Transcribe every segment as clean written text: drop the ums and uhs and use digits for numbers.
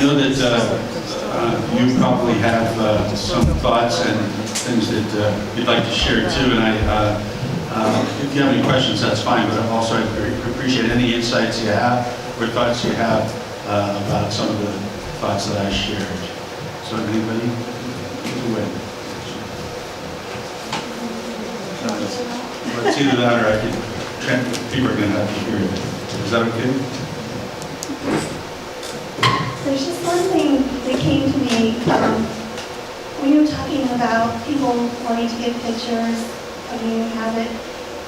know that you probably have some thoughts and things that you'd like to share too, and if you have any questions, that's fine, but also I appreciate any insights you have or thoughts you have about some of the thoughts that I shared. So anybody? Go ahead. It's either that or I can, people are going to have to hear it. Is that okay? There's just one thing that came to me when you were talking about people wanting to get pictures of you habit,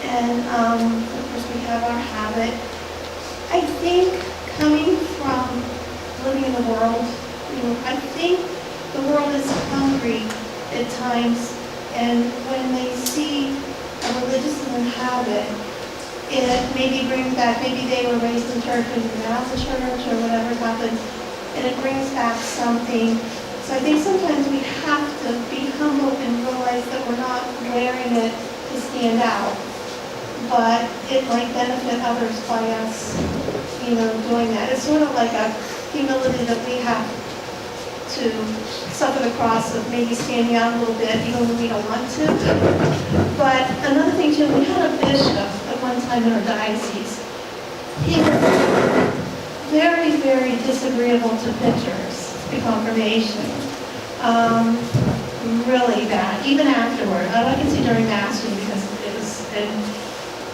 and of course we have our habit. I think coming from living in the world, I think the world is hungry at times, and when they see a religious habit, it maybe brings back, maybe they were raised in church and now the church or whatever happened, and it brings back something. So I think sometimes we have to be humble and realize that we're not wearing it to stand out, but it might benefit others by us, doing that. It's sort of like a humility that we have to suffer the cross of maybe standing out a little bit, even when we don't want to. But another thing too, we had a bishop at one time in our diocese. He was very, very disagreeable to pictures at confirmation. Really bad, even afterward. I can see during Mass because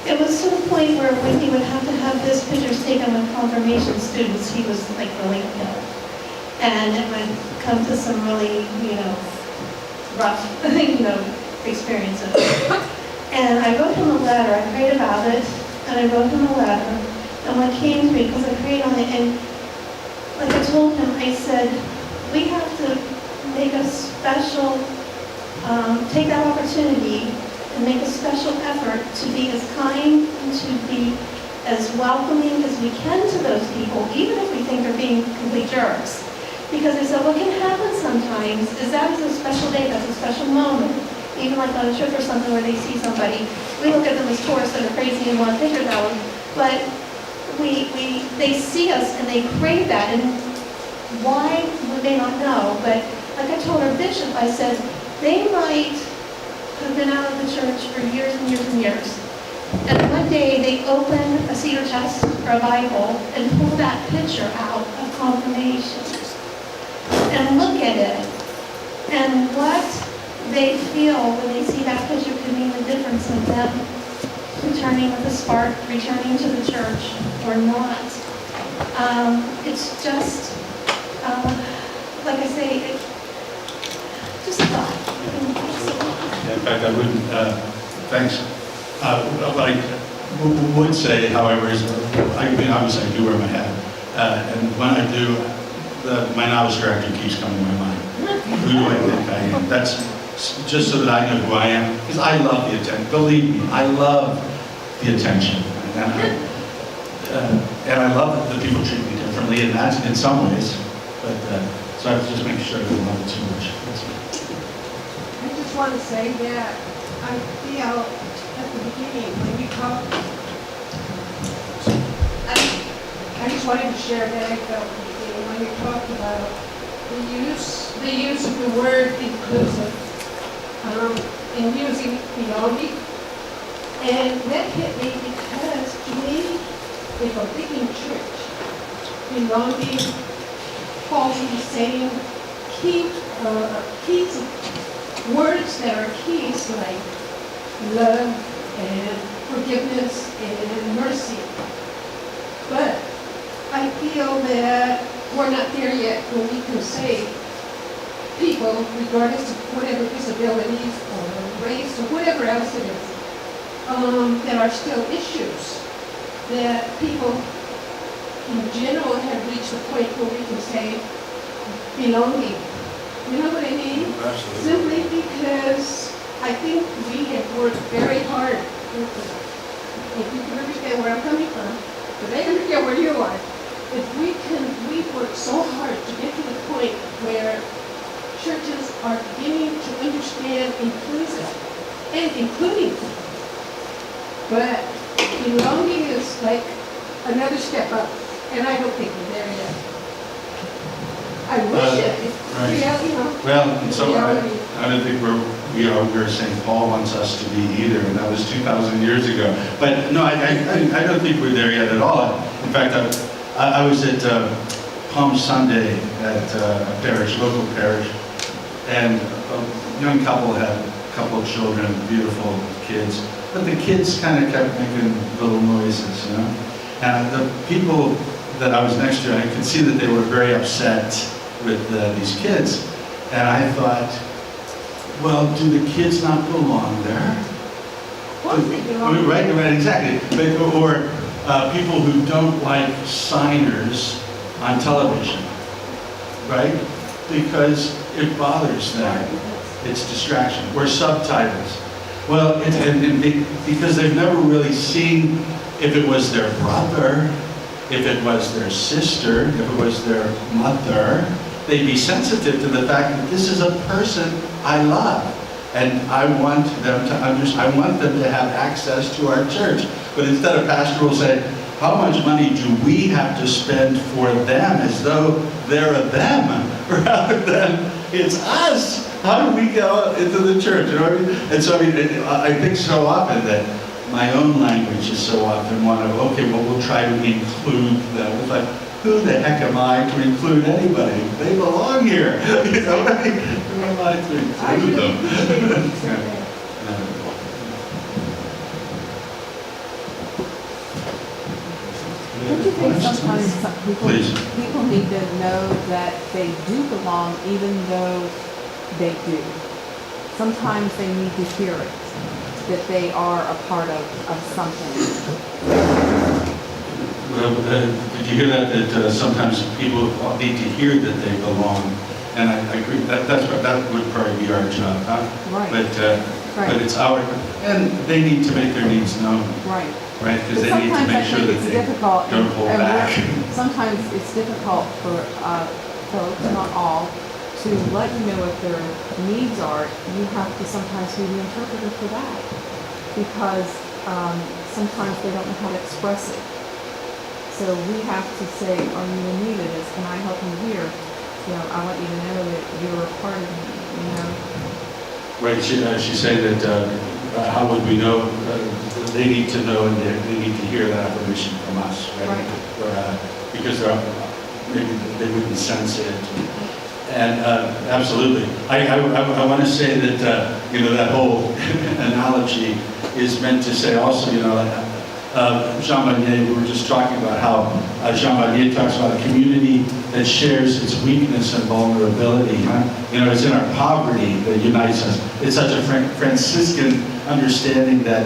it was to the point where when he would have to have his pictures taken with confirmation students, he was like really upset. And it would come to some really, rough, experiences. And I wrote him a letter. I prayed about it, and I wrote him a letter. And what came to me, because I prayed on it, and like I told him, I said, we have to make a special, take that opportunity and make a special effort to be as kind and to be as welcoming as we can to those people, even if we think they're being complete jerks. Because I said, what can happen sometimes is that is a special day, that's a special moment. Even like on a trip or something where they see somebody, we look at them as tourists that are crazy and want pictures of them, but they see us and they crave that, and why would they not know? But like I told our bishop, I said, they might have been out of the church for years and years and years. And one day they open a cedar chest or a Bible and pull that picture out of confirmation and look at it. And what they feel when they see that picture could mean the difference in them returning with a spark, returning to the church or not. It's just, like I say, just a thought. In fact, I wouldn't, thanks. What I would say, however, is, obviously I do wear my hat. And when I do, my novice director keeps coming to my mind. Who do I think I am? That's just so that I know who I am. Because I love the attention. Believe me, I love the attention. And I love that people treat me differently, and that's in some ways. But so I was just making sure I didn't love it too much. I just want to say that I feel at the beginning when you talk, I just wanted to share that I felt at the beginning when you talked about the use of the word inclusive, in using belonging. And that hit me because to me, if a big church, belonging falls in the same keys of words that are keys like love and forgiveness and mercy. But I feel that we're not there yet where we can say people, regardless of whatever disabilities or race or whatever else it is, there are still issues that people in general have reached a point where we can say belonging. You know what I mean? Absolutely. Simply because I think we have worked very hard. If you can understand where I'm coming from, but they understand where you are. If we've worked so hard to get to the point where churches are beginning to understand inclusive and including. But belonging is like another step up, and I don't think we're there yet. I wish it. It's right. real, you know. Well, and so reality. I don't think we are where St. Paul wants us to be either, and that was 2,000 years ago. But no, I don't think we're there yet at all. In fact, I was at Palm Sunday at a parish, local parish, and a young couple had a couple of children, beautiful kids, but the kids kind of kept making little noises, you know? And the people that I was next to, I could see that they were very upset with these kids. And I thought, well, do the kids not belong there? Right, exactly. Or people who don't like signers on television, right? Because it bothers them. It's distraction. Or subtitles. Well, because they've never really seen if it was their brother, if it was their sister, if it was their mother, they'd be sensitive to the fact that this is a person I love. And I want them to understand, I want them to have access to our church. But instead, a pastor will say, how much money do we have to spend for them, as though they're a them, rather than it's us? How do we get into the church? You know what I mean? And so I think so often that my own language is so often one of, okay, well, we'll try to include them. It's like, who the heck am I to include anybody? They belong here. You know what I mean? Who am I to include them? Don't you think sometimes Please. people need to know that they do belong even though they do? Sometimes they need to hear it, that they are a part of something. Well, did you hear that sometimes people need to hear that they belong? And I agree, that would probably be our job, huh? Right. But it's our, and they need to make their needs known. Right. Right, because But they need to sometimes I make sure think that it's they difficult, don't hold back. sometimes it's difficult for folks, not all, to let you know what their needs are. You have to sometimes be the interpreter for that, because sometimes they don't know how to express it. So we have to say, are you in need of this? Can I help you here? You know, I want you to know that you're a part of me, you know? Right, she said that how would we know? They need to know, and they need to hear that affirmation from us, right? Right. Because maybe they wouldn't sense it. And absolutely, I want to say that that whole analogy is meant to say also, Jean Vanier, we were just talking about how Jean Vanier talks about a community that shares its weakness and vulnerability. Huh? It's in our poverty that unites us. It's such a Franciscan understanding that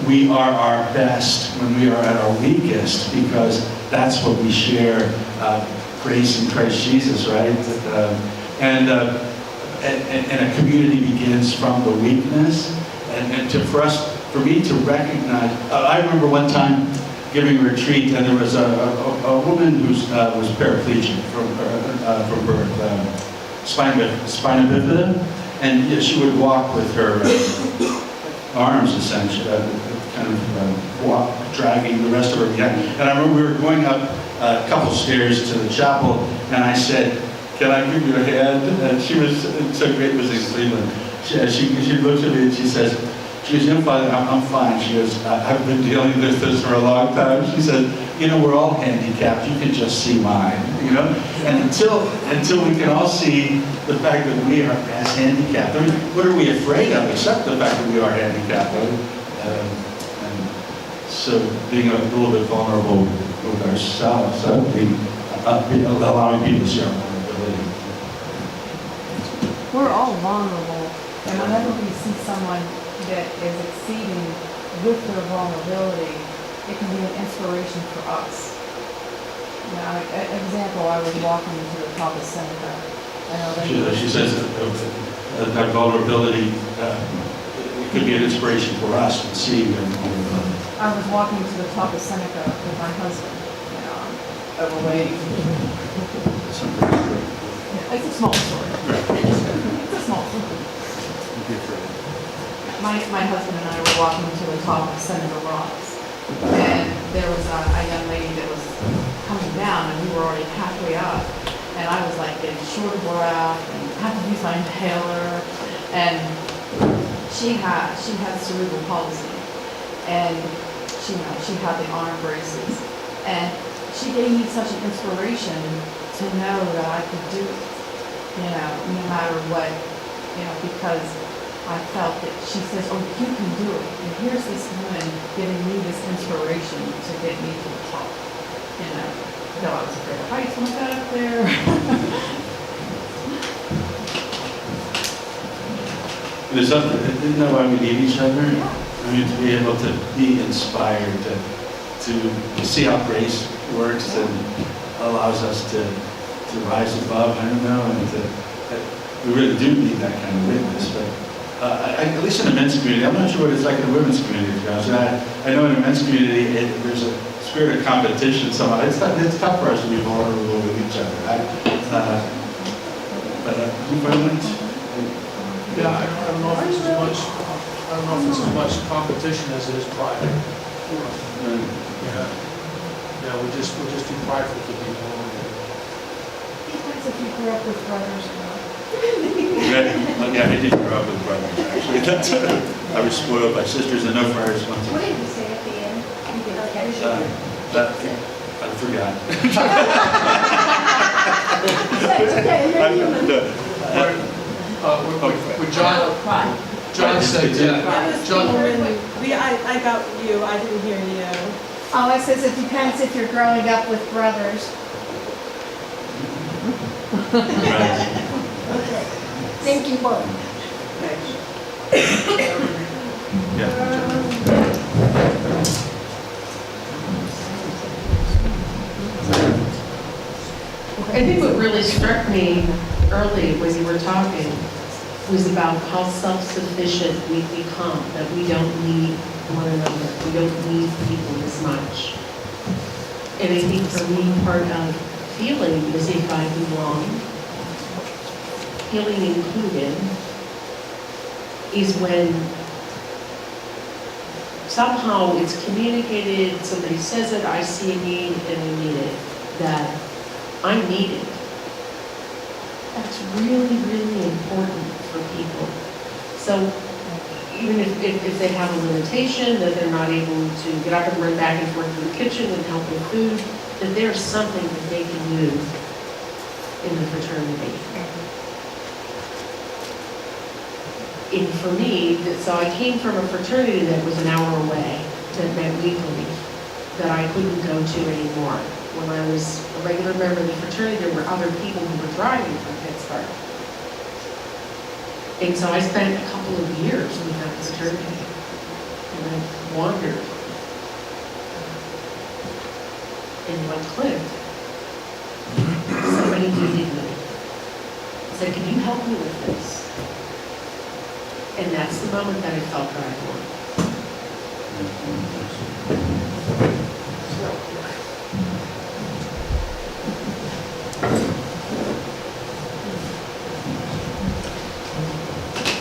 we are our best when we are at our weakest, because that's what we share, grace in Christ Jesus, right? And a community begins from the weakness, and for me to recognize. I remember one time giving a retreat, and there was a woman who was paraplegic from birth, spina bifida, and she would walk with her arms, essentially, kind of walk, dragging the rest of her behind. And I remember we were going up a couple stairs to the chapel, and I said, "Can I give you a hand?" And she was so great, was in Cleveland. She looks at me and she says, Father, I'm fine. She goes, I've been dealing with this for a long time. She said, we're all handicapped. You can just see mine, And until we can all see the fact that we are as handicapped. I mean, what are we afraid of except the fact that we are handicapped? And so being a little bit vulnerable with ourselves, allowing people to see our vulnerability. We're all vulnerable, and whenever we see someone that is exceeding with their vulnerability, it can be an inspiration for us. An example, I was walking to the top of Seneca. She says that vulnerability it could be an inspiration for us in seeing their vulnerability. I was walking to the top of Seneca with my husband, overweight. It's a small story. It's a small story. My husband and I were walking to the top of Seneca Rocks, and there was a young lady that was coming down, and we were already halfway up, and I was like getting short of breath and had to use my inhaler. And she had cerebral palsy, and she had the arm braces, and she gave me such an inspiration to know that I could do it, no matter what, because I felt that she says, oh, you can do it. And here's this woman giving me this inspiration to get me to the top, Though I was afraid of heights when I got up there. There's something, isn't that why we need each other? I mean, to be able to be inspired, to see how grace works and allows us to rise above, I don't know, and we really do need that kind of witness. But at least in the men's community, I'm not sure what it's like in the women's community, to be honest. I know in the men's community, there's a spirit of competition somehow. It's tough for us to be vulnerable with each other, right? Yeah, I don't know if it's as much, I don't know if it's as much competition as it is pride. Yeah, we're just too prideful to be vulnerable. Depends if you grew up with brothers or not. Yeah, I did grow up with brothers, actually. I was spoiled by sisters and no friars once. What did you say at the end? You didn't catch it. I forgot. With John said, John, I got you, I didn't hear you. Oh, it says it depends if you're growing up with brothers. Right. Okay. Thank you both. I think what really struck me early when you were talking was about how self-sufficient we've become, that we don't need one another, we don't need people as much. And I think for me, part of feeling is if I belong, feeling included, is when somehow it's communicated, somebody says it, I see a need and I need it, that I'm needed. That's really, really important for people. So even if they have a limitation, that they're not able to get up and run back and forth to the kitchen and help with food, that there's something that they can do in the fraternity. And for me, so I came from a fraternity that was an hour away, that met weekly, that I couldn't go to anymore. When I was a regular member of the fraternity, there were other people who were driving from Pittsburgh. And so I spent a couple of years in that fraternity, and I wandered. And what clicked, somebody needed me. Said, can you help me with this? And that's the moment that I felt that I won.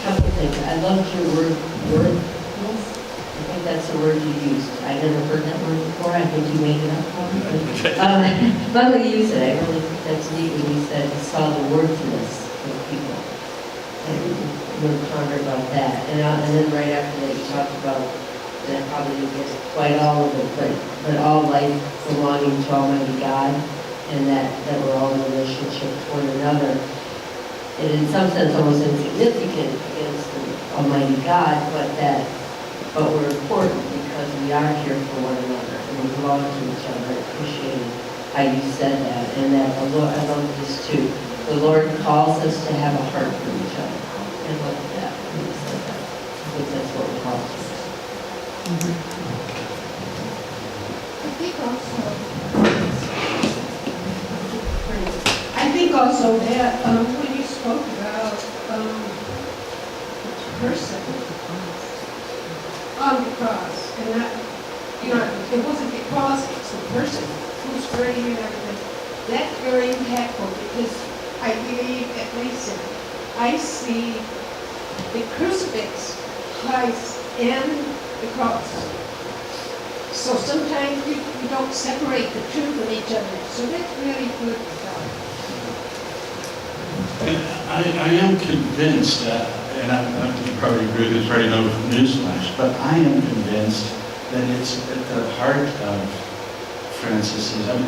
Couple things. I loved your wordless. I think that's the word you used. I never heard that word before. I think you made it up for me. But when you used it, I really think that's neat when you said I saw the worthless of people. And really pondered about that. And then right after that, you talked about, and I probably didn't get quite all of it, but all life belonging to Almighty God, and that we're all in relationship with one another. And in some sense almost insignificant against the Almighty God, but we're important because we are here for one another and we belong to each other. I appreciate how you said that, and that I love this too. The Lord calls us to have a heart for each other. I love that when you said that. I think that's what we're called to. I think also that when you spoke about the person on the cross, and that, it wasn't the cross, it's the person who's hurting and everything. That's very impactful because I believe, at least I see the crucifix, Christ, and the cross. So sometimes we don't separate the two from each other. So that's really good. I am convinced, and I probably agree, there's probably no newsflash, but I am convinced that it's at the heart of Francis's. I mean,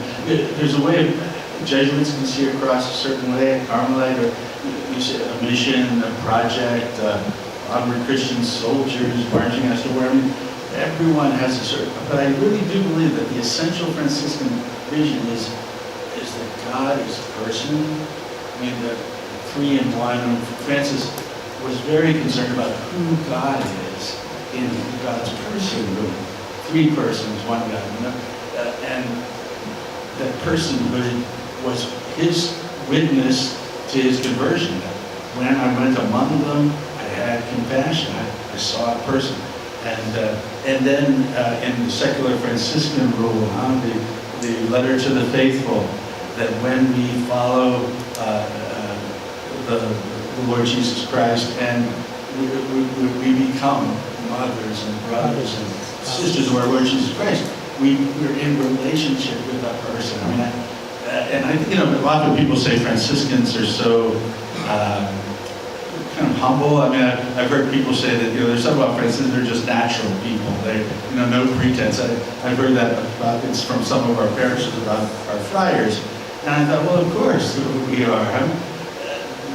there's a way Jesuits can see across a certain way, Carmelite, or you see a mission, a project, onward Christian soldiers marching us to where. I mean, everyone has a certain, but I really do believe that the essential Franciscan vision is that God is a person. I mean, the three in one. Francis was very concerned about who God is in God's person, three persons, one God. You know? And that personhood was his witness to his conversion. When I went among them, I had compassion. I saw a person. And then in the secular Franciscan rule, the letter to the faithful, that when we follow the Lord Jesus Christ and we become mothers and brothers and sisters of our Lord Jesus Christ, we're in relationship with that person. I mean, and I think, a lot of people say Franciscans are so kind of humble. I mean, I've heard people say that, there's something about Franciscans, they're just natural people. They, no pretense. I've heard that it's from some of our parishes about our friars. And I thought, well, of course we are.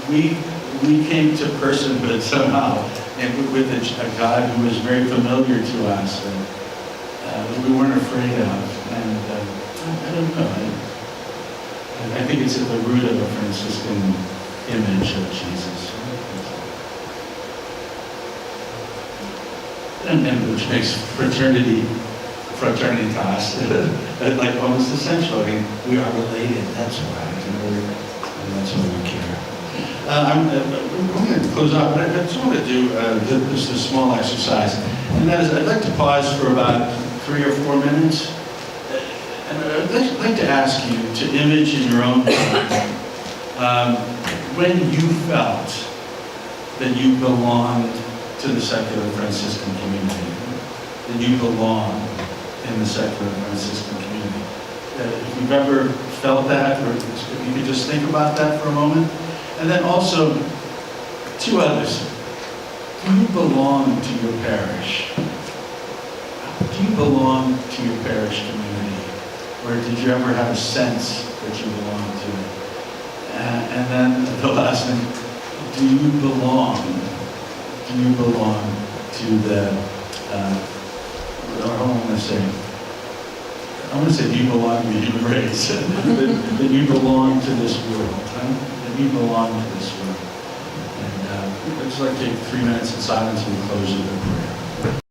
We came to personhood somehow, and with a God who was very familiar to us, and we weren't afraid of. And I don't know. I think it's at the root of a Franciscan image of Jesus. And which makes fraternitas, like almost essential. I mean, we are related, that's why, and that's why we care. I'm going to close out, but I just want to do just a small exercise, and that is I'd like to pause for about 3 or 4 minutes, and I'd like to ask you to image in your own mind when you felt that you belonged to the secular Franciscan community, that you belong in the secular Franciscan community. If you've ever felt that, or if you could just think about that for a moment. And then also, 2 others. Do you belong to your parish? Do you belong to your parish community? Or did you ever have a sense that you belonged to it? And then the last thing, do you belong to the, I want to say, do you belong to the human race? that you belong to this world, that you belong to this world. And I'd just like to take 3 minutes in silence and close with a prayer.